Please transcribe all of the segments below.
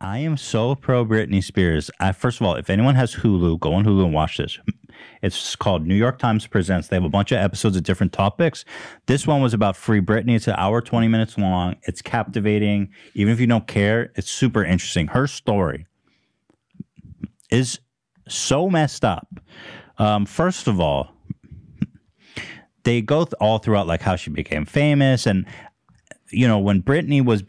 I am so pro Britney Spears. First of all, if anyone has Hulu, go on Hulu and watch this. It's called New York Times Presents. They have a bunch of episodes of different topics. This one was about Free Britney. It's an hour, 20 minutes long. It's captivating. Even if you don't care, it's super interesting. Her story is so messed up. First of all, they go all throughout like how she became famous. And, you know, when Britney was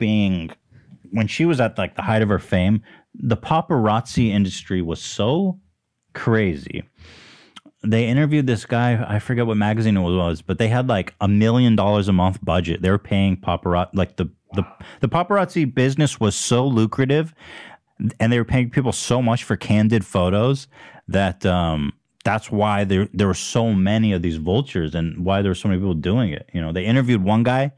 when she was at like the height of her fame, the paparazzi industry was so crazy. They interviewed this guy, I forget what magazine it was, but they had like $1 million a month budget. They were paying paparazzi, like the paparazzi business was so lucrative, and they were paying people so much for candid photos that that's why there were so many of these vultures and why there were so many people doing it. You know, they interviewed one guy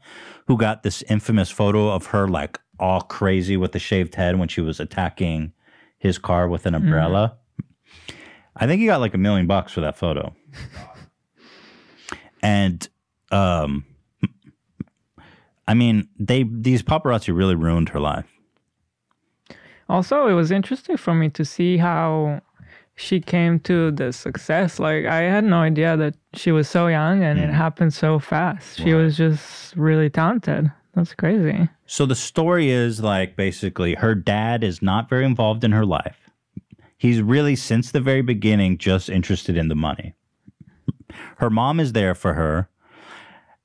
who got this infamous photo of her like all crazy with the shaved head when she was attacking his car with an umbrella. I think he got like $1 million for that photo. And I mean, these paparazzi really ruined her life. Also, it was interesting for me to see how she came to the success. Like, I had no idea that she was so young and it happened so fast. She was just really talented. That's crazy. So the story is like basically her dad is not very involved in her life. He's really, since the very beginning, just interested in the money. Her mom is there for her.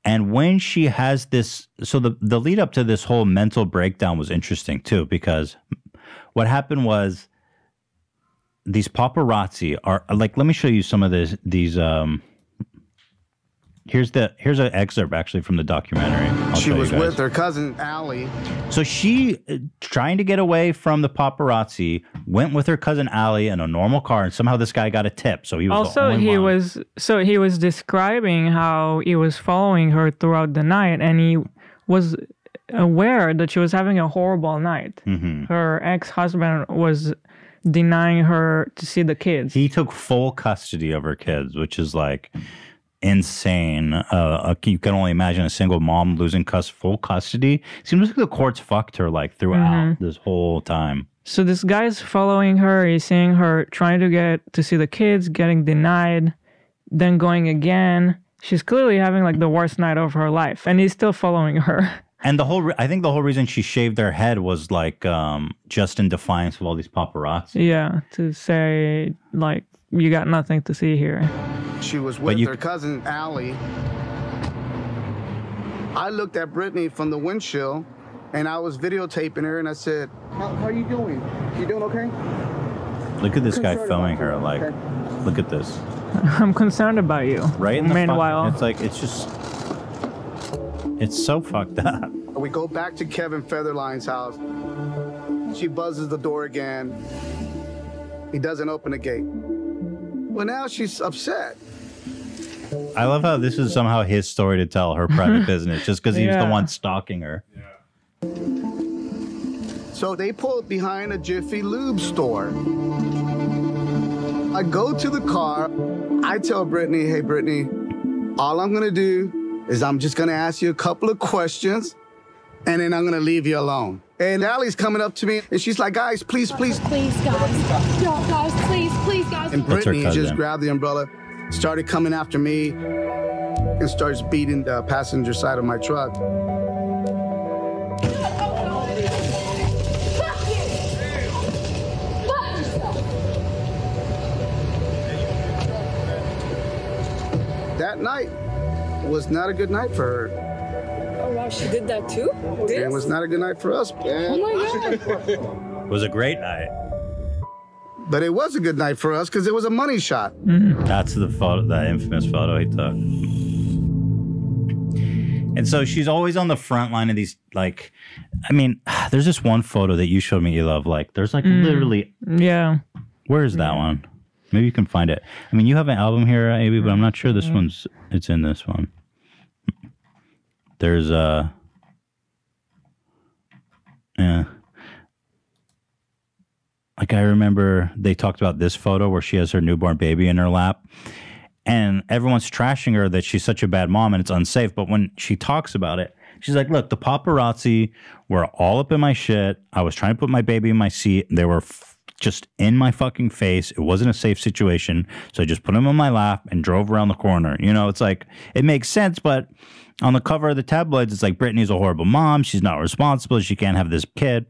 And when she has this, so the lead up to this whole mental breakdown was interesting too, because what happened was these paparazzi are like, let me show you some of these here's an excerpt actually from the documentary. She was with her cousin Allie. So she, trying to get away from the paparazzi, went with her cousin Allie in a normal car, and somehow this guy got a tip. So he was also he was describing how he was following her throughout the night, and he was aware that she was having a horrible night. Her ex-husband was denying her to see the kids. He took full custody of her kids, which is like insane. You can only imagine a single mom losing full custody. Seems like the courts fucked her like throughout this whole time. So this guy's following her. He's seeing her trying to get to see the kids, getting denied, then going again. She's clearly having like the worst night of her life, and he's still following her. And I think the whole reason she shaved her head was like just in defiance of all these paparazzi. Yeah, to say like, you got nothing to see here. She was with her cousin Allie. I looked at Britney from the windshield, and I was videotaping her, and I said, how are you doing? You doing okay? Look at this guy filming her. Like, look at this. I'm concerned about you. Right in the meanwhile, it's like, it's so fucked up. We go back to Kevin Featherline's house. She buzzes the door again. He doesn't open the gate. Well, now she's upset. I love how this is somehow his story to tell, her private business, just because he was the one stalking her. So they pull up behind a Jiffy Lube store. I go to the car. I tell Britney, hey, Britney, all I'm going to do is I'm just going to ask you a couple of questions, and then I'm going to leave you alone. And Allie's coming up to me, and she's like, guys, please, please. Please, guys. No, guys, please, guys. And Britney just grabbed the umbrella, started coming after me, and starts beating the passenger side of my truck. That night was not a good night for her. Oh, wow, she did that too? It was not a good night for us. Oh, my God. It was a great night. But it was a good night for us because it was a money shot. That's the photo, that infamous photo he took. And so she's always on the front line of these, like, I mean, there's this one photo that you showed me, you love. Like, there's like literally. Yeah. Where is that one? Maybe you can find it. I mean, you have an album here, Abby, but I'm not sure it's in this one. There's yeah. Like, I remember they talked about this photo where she has her newborn baby in her lap, and everyone's trashing her that she's such a bad mom and it's unsafe. But when she talks about it, She's like, look, the paparazzi were all up in my shit. I was trying to put my baby in my seat. They were just in my fucking face. It wasn't a safe situation. So I just put him on my lap and drove around the corner. You know, it's like, it makes sense, but on the cover of the tabloids, it's like, Britney's a horrible mom. She's not responsible. She can't have this kid.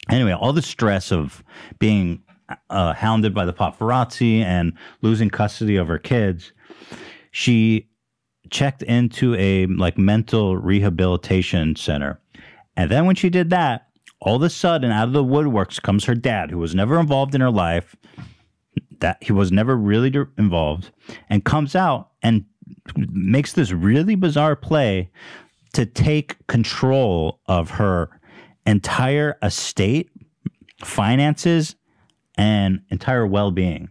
Anyway, all the stress of being hounded by the paparazzi and losing custody of her kids, she checked into a like mental rehabilitation center. And then when she did that, all of a sudden out of the woodworks comes her dad, who was never involved in her life, that he was never really involved, and comes out and makes this really bizarre play to take control of her entire estate, finances, and entire well-being,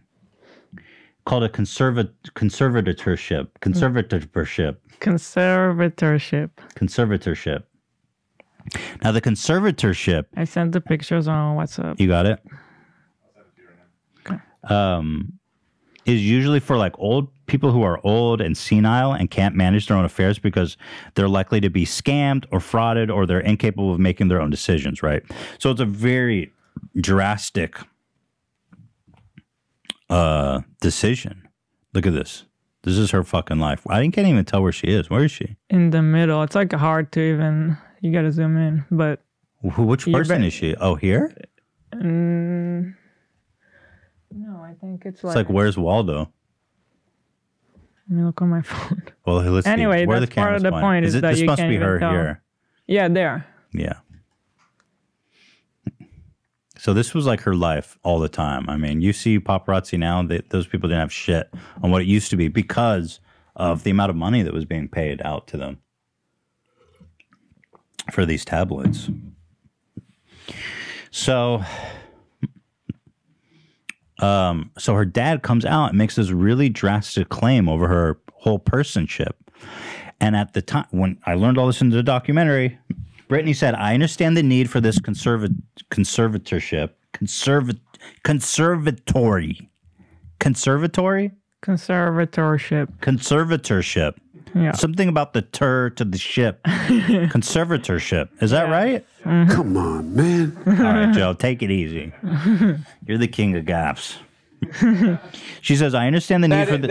called a conservatorship. Now, the conservatorship. I sent the pictures on WhatsApp. You got it? Okay. Is usually for like old people who are old and senile and can't manage their own affairs because they're likely to be scammed or frauded or they're incapable of making their own decisions, right? So it's a very drastic decision. Look at this. This is her fucking life. I can't even tell where she is. Where is she? In the middle. It's like hard to even, you gotta zoom in, but. Which person is she? Oh, here? No, I think it's like. It's like, where's Waldo? Let me look on my phone. Well, let's see. Anyway, where that's part of the point is that this you must can't be even her tell. here. Yeah, there. Yeah. So this was like her life all the time. I mean, you see paparazzi now, those people didn't have shit on what it used to be because of the amount of money that was being paid out to them for these tabloids. So her dad comes out and makes this really drastic claim over her whole personship. And at the time, when I learned all this in the documentary, Britney said, I understand the need for this conservatorship. Conservatorship. Yeah. Something about the to the ship. Conservatorship. Is that right? Mm-hmm. Come on, man. All right, Joe, take it easy. You're the king of gaffes. She says, I understand the need for the...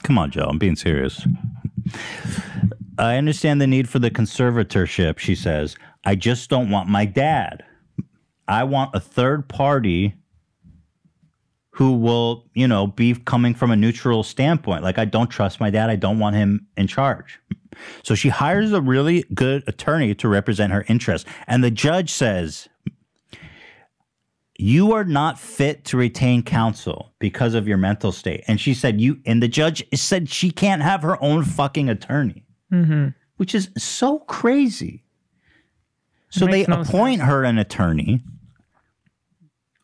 Come on, Joe, I'm being serious. I understand the need for the conservatorship, she says. I just don't want my dad. I want a third party who will, you know, be coming from a neutral standpoint. Like, I don't trust my dad. I don't want him in charge. So she hires a really good attorney to represent her interests. And the judge says, you are not fit to retain counsel because of your mental state. And she said, and the judge said she can't have her own fucking attorney, which is so crazy. So they appoint her an attorney.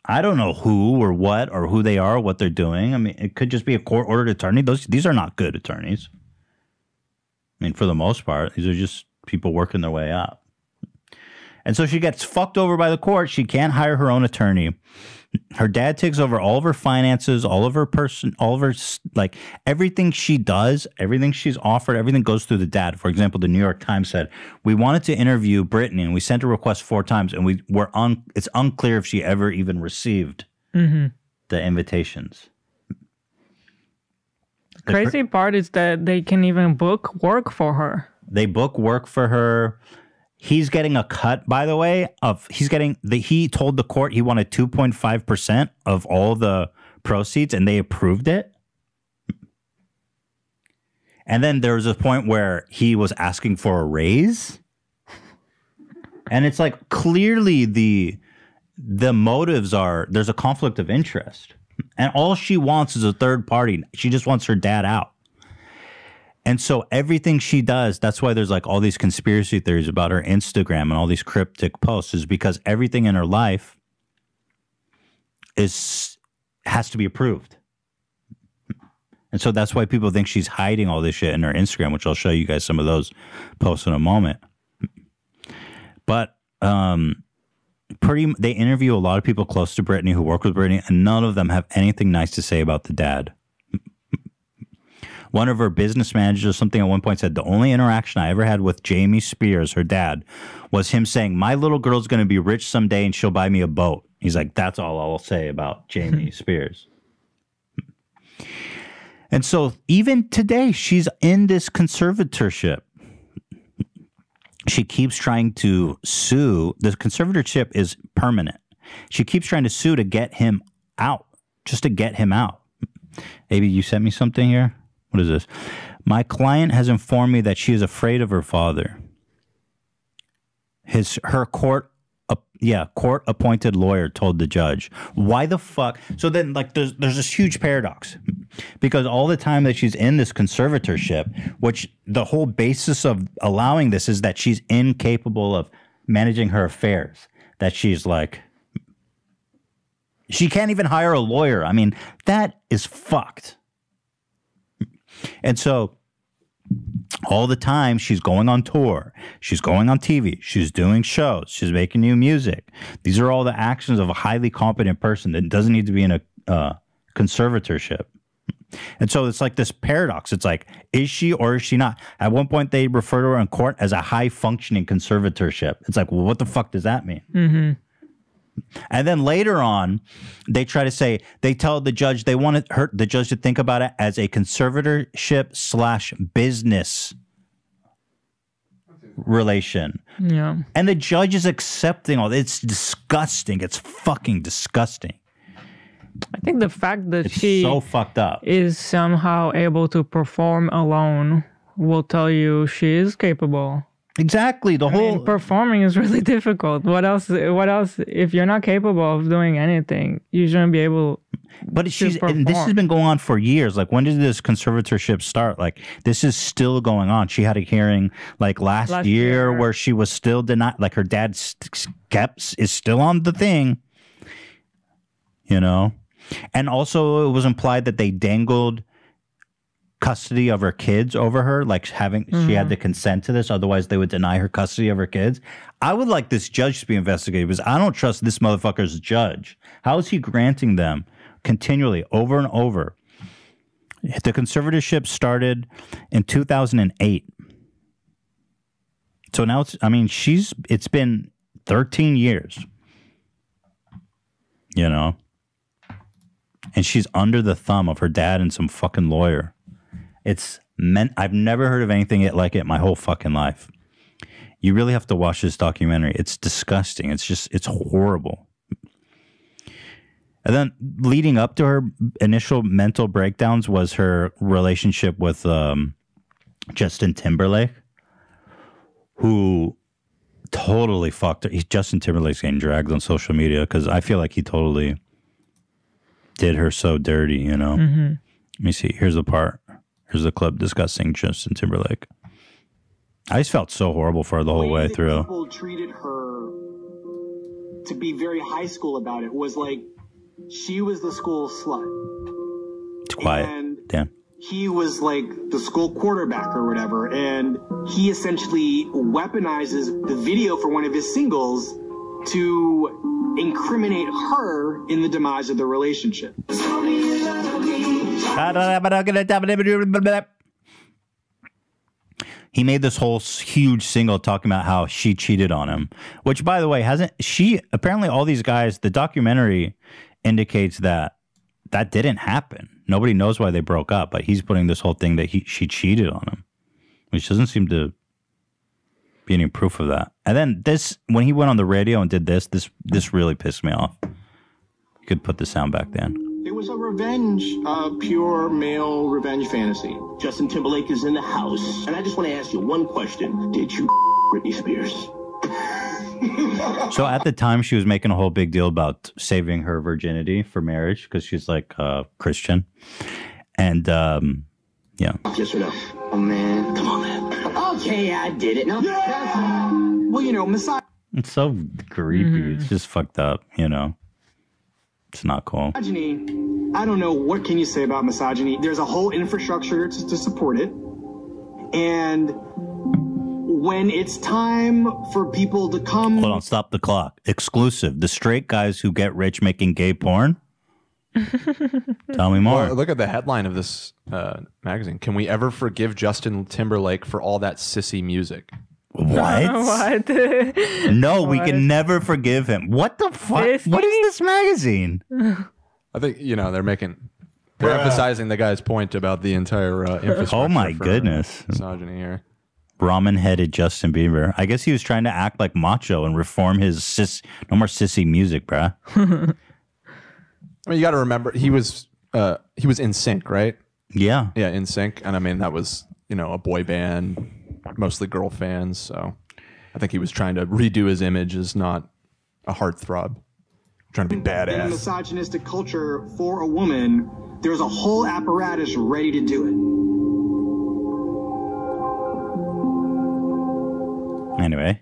I don't know who or what or who they are, or what they're doing. I mean, it could just be a court-ordered attorney. These are not good attorneys. I mean, for the most part, these are just people working their way up. And so she gets fucked over by the court. She can't hire her own attorney. Her dad takes over all of her finances, all of her like everything she does, everything she's offered, everything goes through the dad. For example, the New York Times said, we wanted to interview Britney and we sent a request 4 times and it's unclear if she ever even received the invitations. The crazy part is that they can even book work for her. They book work for her. He's getting a cut, by the way, he told the court he wanted 2.5% of all the proceeds and they approved it. And then there was a point where he was asking for a raise. And it's like, clearly the motives are, there's a conflict of interest. And all she wants is a third party. She just wants her dad out. And so everything she does, that's why there's like all these conspiracy theories about her Instagram and all these cryptic posts, is because everything in her life has to be approved. And so that's why people think she's hiding all this shit in her Instagram, which I'll show you guys some of those posts in a moment. But they interview a lot of people close to Britney who work with Britney, and none of them have anything nice to say about the dad. one of her business managers or something at one point said, the only interaction I ever had with Jamie Spears, her dad, was him saying, my little girl's going to be rich someday and she'll buy me a boat. He's like, that's all I'll say about Jamie Spears. And so even today, she's in this conservatorship. She keeps trying to sue. The conservatorship is permanent. She keeps trying to sue to get him out, just to get him out. Maybe you sent me something here. What is this? My client has informed me that she is afraid of her father. Her court-appointed lawyer told the judge. Why the fuck? So then, like, there's this huge paradox. Because all the time that she's in this conservatorship, which the whole basis of allowing this is that she's incapable of managing her affairs. That she's like, she can't even hire a lawyer. I mean, that is fucked. And so all the time she's going on tour, she's going on TV, she's doing shows, she's making new music. These are all the actions of a highly competent person that doesn't need to be in a conservatorship. And so it's like this paradox. It's like, is she or is she not? At one point, they refer to her in court as a high-functioning conservatorship. It's like, well, what the fuck does that mean? Mm-hmm. And then later on, they try to say, they tell the judge they wanted the judge to think about it as a conservatorship/business relation. Yeah. And the judge is accepting all this. It's disgusting. It's fucking disgusting. I think the fact that It's she so fucked up. is somehow able to perform alone will tell you she is capable. Exactly. The whole Performing is really difficult. What else? If you're not capable of doing anything, you shouldn't be able. But and this has been going on for years. Like, when did this conservatorship start? Like, this is still going on. She had a hearing like last year where she was still denied. Like, her dad is still on the thing. You know, and also it was implied that they dangled custody of her kids over her, like she had to consent to this, otherwise they would deny her custody of her kids. I would like this judge to be investigated because I don't trust this motherfucker's judge. How is he granting them continually over and over? The conservatorship started in 2008. So now it's been 13 years, you know, and she's under the thumb of her dad and some fucking lawyer. I've never heard of anything like it my whole fucking life. You really have to watch this documentary. It's disgusting. It's horrible. And then leading up to her initial mental breakdowns was her relationship with Justin Timberlake, who totally fucked her. Justin Timberlake's getting dragged on social media because I feel like he totally did her so dirty, you know? Mm-hmm. Let me see. Here's the part. Here's the clip discussing Justin Timberlake. I just felt so horrible for her the whole way through. People treated her to be very high school about it. Was like she was the school slut. It's quiet. And Dan. He was like the school quarterback or whatever, and he essentially weaponizes the video for one of his singles to incriminate her in the demise of the relationship. He made this whole huge single talking about how she cheated on him, which, by the way, apparently all these guys, the documentary indicates that didn't happen. Nobody knows why they broke up, but he's putting this whole thing that she cheated on him, which doesn't seem to be any proof of that. And then when he went on the radio and did this really pissed me off. You could put the sound back then. It was a revenge, pure male revenge fantasy. Justin Timberlake is in the house, and I just want to ask you one question. Did you Britney Spears? So at the time, she was making a whole big deal about saving her virginity for marriage because she's like Christian. And, yeah. Yes or no? Oh, man. Come on, man. Okay, I did it. No, yeah! Well, you know, it's so creepy. It's just fucked up, you know. It's not cool. Misogyny, I don't know, what can you say about misogyny? There's a whole infrastructure to support it. And when it's time for people to come... Hold on, stop the clock. Exclusive. The straight guys who get rich making gay porn? Tell me more. Well, look at the headline of this magazine. Can we ever forgive Justin Timberlake for all that sissy music? What? What? No, we can never forgive him. What the fuck? This What is this magazine? I think, they're emphasizing the guy's point about the entire infrastructure. Oh my for goodness. misogyny here. Ramen-headed Justin Bieber. I guess he was trying to act like macho and reform his no more sissy music, bruh. I mean, you got to remember he was in sync, right? Yeah. Yeah, in sync, and I mean that was a boy band, mostly girl fans. So I think he was trying to redo his image as not a heartthrob, trying to be In a badass. misogynistic culture for a woman, there's a whole apparatus ready to do it. Anyway.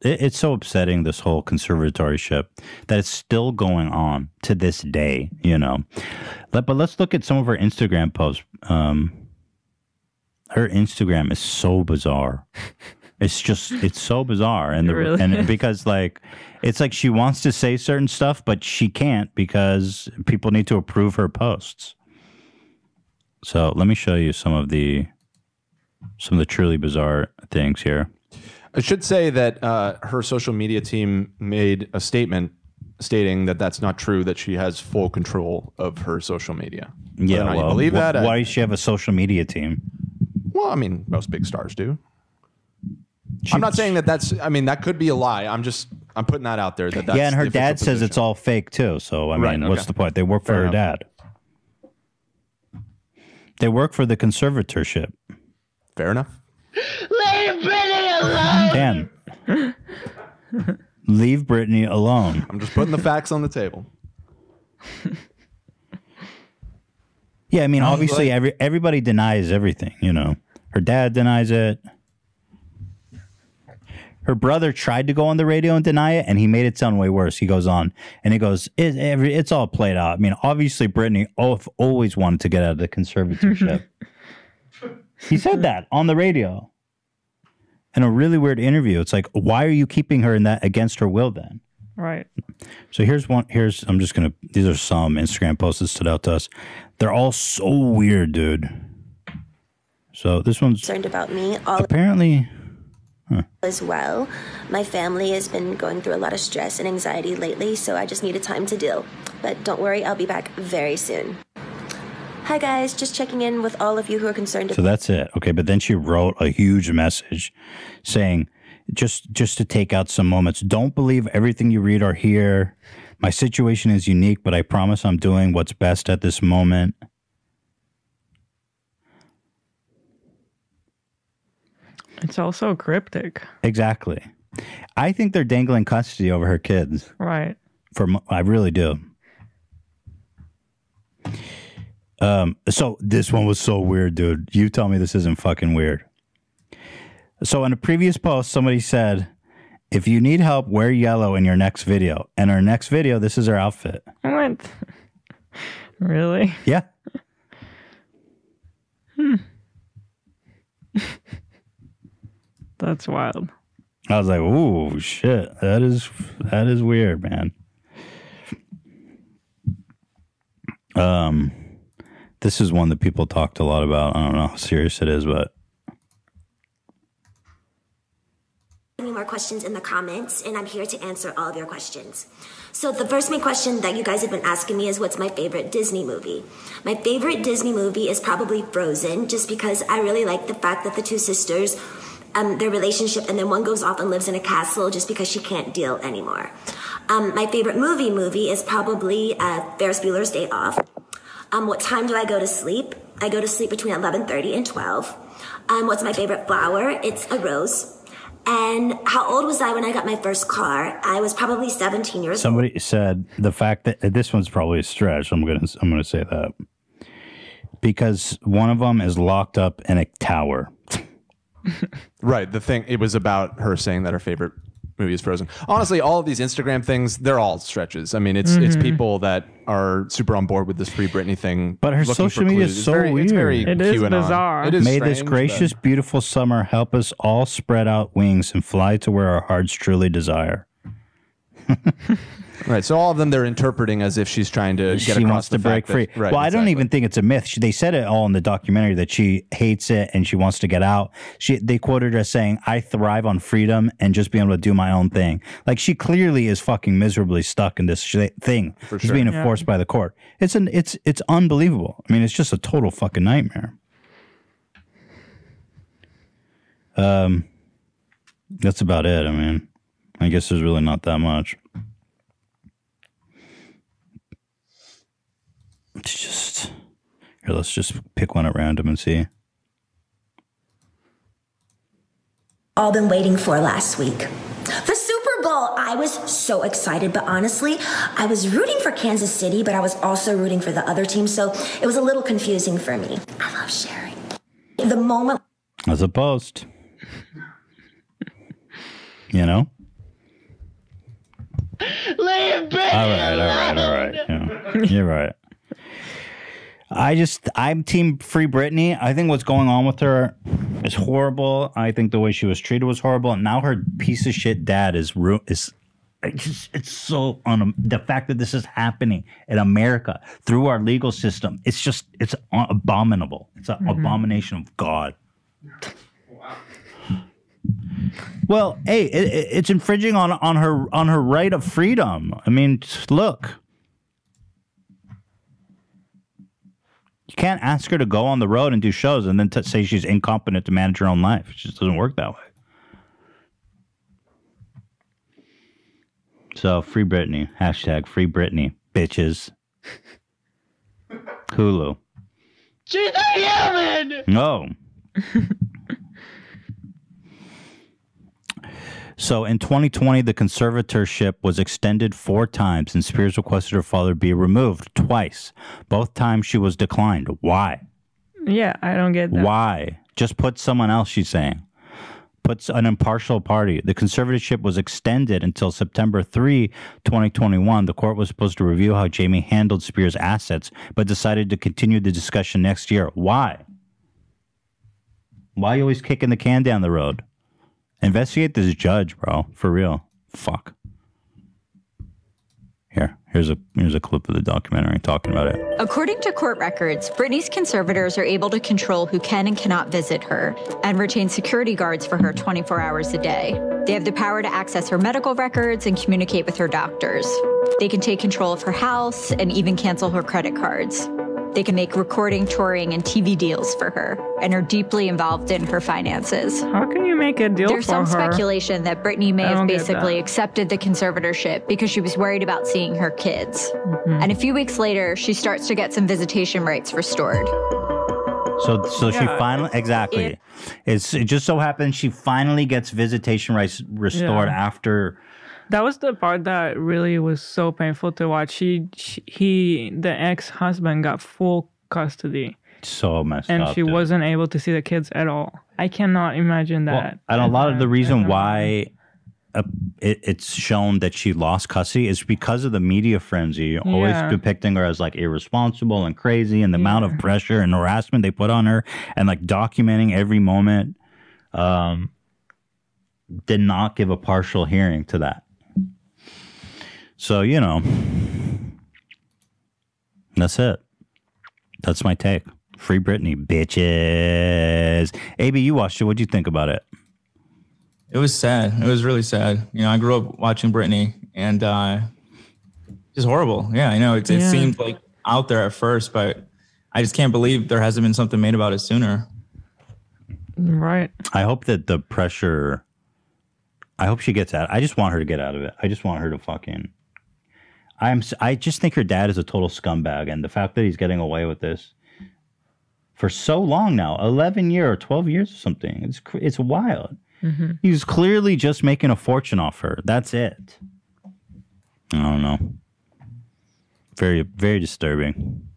It's so upsetting, this whole conservatorship, that it's still going on to this day, But let's look at some of her Instagram posts. Her Instagram is so bizarre. It's so bizarre. And because it's like she wants to say certain stuff, but she can't because people need to approve her posts. So let me show you some of the truly bizarre things here. I should say that her social media team made a statement stating that that's not true, that she has full control of her social media. Yeah, well, you believe that? Why does she have a social media team? Well, I mean, most big stars do. I'm not saying that could be a lie. I'm putting that out there. That's yeah, and her the official dad says position. it's all fake too. So, I mean, Right, what's okay. the point? They work for Fair her enough. dad. They work for the conservatorship. Fair enough. Leave Britney alone! Dan, leave Britney alone. I'm just putting the facts on the table. Yeah, I mean, obviously, everybody denies everything, Her dad denies it. Her brother tried to go on the radio and deny it, and he made it sound way worse. He goes on, and he goes, it's all played out. I mean, obviously, Britney always wanted to get out of the conservatorship. He said that on the radio in a really weird interview. It's like, why are you keeping her in that against her will then? Right. So these are some Instagram posts that stood out to us. They're all so weird, dude. So this one's concerned about me all apparently as well. My family has been going through a lot of stress and anxiety lately, so I just needed time to deal. But don't worry, I'll be back very soon. Hi guys, just checking in with all of you who are concerned. So that's it. Okay, but then she wrote a huge message saying, just to take out some moments, don't believe everything you read or hear. My situation is unique, but I promise I'm doing what's best at this moment. It's also cryptic. Exactly. I think they're dangling custody over her kids. Right. I really do. So this one was so weird, dude. You tell me this isn't fucking weird. So in a previous post, somebody said, if you need help, wear yellow in your next video. And our next video, this is her outfit. What? Really? Yeah. That's wild. I was like, ooh, shit. That is weird, man. This is one that people talked a lot about. I don't know how serious it is, but Any more questions in the comments, and I'm here to answer all of your questions. So the first main question that you guys have been asking me is, what's my favorite Disney movie? My favorite Disney movie is probably Frozen, just because I really like the fact that the two sisters, their relationship, and then one goes off and lives in a castle just because she can't deal anymore. My favorite movie is probably Ferris Bueller's Day Off. What time do I go to sleep? I go to sleep between 11:30 and 12. What's my favorite flower? It's a rose. And how old was I when I got my first car? I was probably 17 years old. somebody said the fact that this one's probably a stretch. I'm gonna say that because one of them is locked up in a tower. Right. It was about her saying that her favorite movie is Frozen. Honestly, all of these Instagram things, they're all stretches. I mean, it's people that are super on board with this Free Britney thing. But her looking social for media clues. is so It's very weird. It is QAnon. bizarre. It is May this strange, gracious, but- beautiful summer help us all spread out wings and fly to where our hearts truly desire. Right. So all of them they're interpreting as if she's trying to get she across wants the to break fact free. that, right, well, I don't exactly. even think it's a myth. They said it all in the documentary that she hates it and she wants to get out. They quoted her as saying, "I thrive on freedom and just being able to do my own thing." Like she clearly is fucking miserably stuck in this thing. For She's sure. being enforced by the court. It's unbelievable. I mean, it's just a total fucking nightmare. That's about it. I mean, I guess there's really not that much. It's just here. Let's just pick one at random and see. All been waiting for last week. The Super Bowl. I was so excited, but honestly, I was rooting for Kansas City, but I was also rooting for the other team, so it was a little confusing for me. I love sharing. The moment. As a post. You know? Leave Britney All right. Yeah, you're right. I'm team free Britney. I think what's going on with her is horrible. I think the way she was treated was horrible. And now her piece of shit dad is it's so the fact that this is happening in America through our legal system. It's abominable. It's an abomination of God. Well, hey, it's infringing on her right of freedom. I mean, look. You can't ask her to go on the road and do shows and then say she's incompetent to manage her own life. It just doesn't work that way. So, free Britney. Hashtag free Britney. Bitches. Hulu. She's a human! No. So in 2020, the conservatorship was extended 4 times, and Spears requested her father be removed twice. Both times she was declined. Why? Yeah, I don't get that. Why? Just put someone else, she's saying. Puts an impartial party. The conservatorship was extended until September 3, 2021. The court was supposed to review how Jamie handled Spears' assets, but decided to continue the discussion next year. Why? Why are you always kicking the can down the road? Investigate this judge, bro. For real. Fuck. Here's a clip of the documentary talking about it. According to court records, Britney's conservators are able to control who can and cannot visit her and retain security guards for her 24 hours a day. They have the power to access her medical records and communicate with her doctors. They can take control of her house and even cancel her credit cards. They can make recording, touring, and TV deals for her and are deeply involved in her finances. How can you make a deal There's for some her? speculation that Britney may I have don't get basically that. accepted the conservatorship because she was worried about seeing her kids. And a few weeks later, she starts to get some visitation rights restored. So she finally, exactly. It just so happens she finally gets visitation rights restored after. That was the part that really was so painful to watch. The ex-husband got full custody. So messed and up. And she wasn't able to see the kids at all. I cannot imagine that. Well, and a lot of the reason why it's shown that she lost custody is because of the media frenzy, always depicting her as like irresponsible and crazy, and the amount of pressure and harassment they put on her, and like documenting every moment. Did not give a partial hearing to that. So, that's it. That's my take. Free Britney, bitches. AB, you watched it. What'd you think about it? It was sad. It was really sad. I grew up watching Britney, and just horrible. Yeah, I know. It seemed like out there at first, but I just can't believe there hasn't been something made about it sooner. Right. I hope that the pressure... I hope she gets out. I just want her to get out of it. I just want her to fucking... I just think her dad is a total scumbag, and the fact that he's getting away with this for so long now, 11 years or 12 years or something, it's wild. Mm-hmm. He's clearly just making a fortune off her. That's it. I don't know. Very, very disturbing.